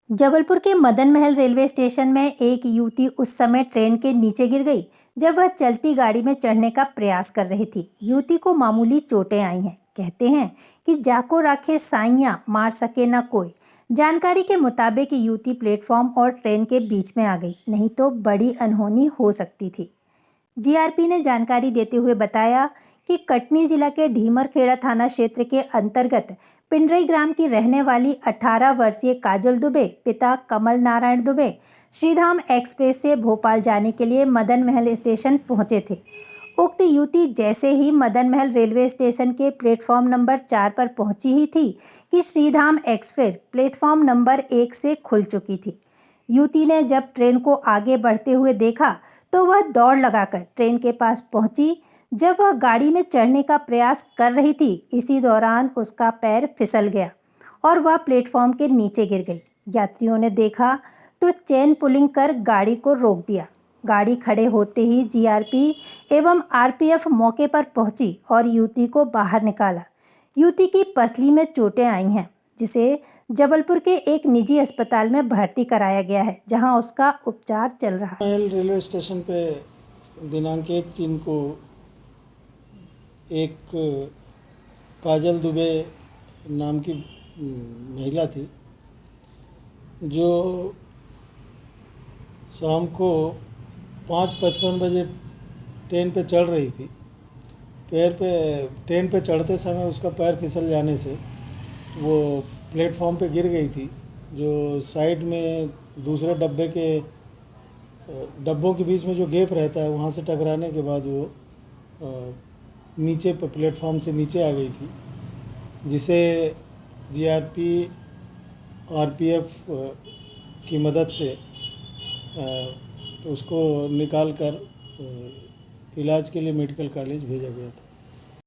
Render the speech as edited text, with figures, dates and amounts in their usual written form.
जबलपुर के Madan Mahal railway station में एक युवती उस समय ट्रेन के नीचे गिर गई जब वह चलती गाड़ी में चढ़ने का प्रयास कर रही थी। युवती को मामूली चोटें आई हैं। कहते हैं कि जाको राखे साइयां मार सके न कोई। जानकारी के मुताबिक युवती प्लेटफॉर्म और ट्रेन के बीच में आ गई, नहीं तो बड़ी अनहोनी हो सकती थी। जीआरपी ने जानकारी देते हुए बताया कि कटनी जिला के ढीमरखेड़ा थाना क्षेत्र के अंतर्गत पिंडरई ग्राम की रहने वाली 18 वर्षीय काजल दुबे पिता कमल नारायण दुबे श्रीधाम एक्सप्रेस से भोपाल जाने के लिए मदन महल स्टेशन पहुंचे थे। उक्त युवती जैसे ही मदन महल रेलवे स्टेशन के प्लेटफॉर्म नंबर 4 पर पहुंची ही थी कि श्रीधाम एक्सप्रेस प्लेटफॉर्म नंबर 1 से खुल चुकी थी। युवती ने जब ट्रेन को आगे बढ़ते हुए देखा तो वह दौड़ लगाकर ट्रेन के पास पहुंची। जब वह गाड़ी में चढ़ने का प्रयास कर रही थी, इसी दौरान उसका पैर फिसल गया और वह प्लेटफॉर्म के नीचे गिर गई। यात्रियों ने देखा तो चेन पुलिंग कर गाड़ी को रोक दिया। गाड़ी खड़े होते ही जीआरपी एवं आरपीएफ मौके पर पहुंची और युवती को बाहर निकाला। युवती की पसली में चोटें आई हैं, जिसे जबलपुर के एक निजी अस्पताल में भर्ती कराया गया है, जहां उसका उपचार चल रहा है। रेलवे स्टेशन पे दिनांक 1 को एक काजल दुबे नाम की महिला थी, जो शाम को 5:55 बजे ट्रेन पे चढ़ रही थी। ट्रेन पे चढ़ते समय उसका पैर फिसल जाने से वो प्लेटफॉर्म पे गिर गई थी, जो साइड में दूसरे डब्बों के बीच में जो गैप रहता है, वहाँ से टकराने के बाद वो नीचे प्लेटफॉर्म से नीचे आ गई थी, जिसे जीआरपी आरपीएफ की मदद से उसको निकाल कर इलाज के लिए मेडिकल कॉलेज भेजा गया था।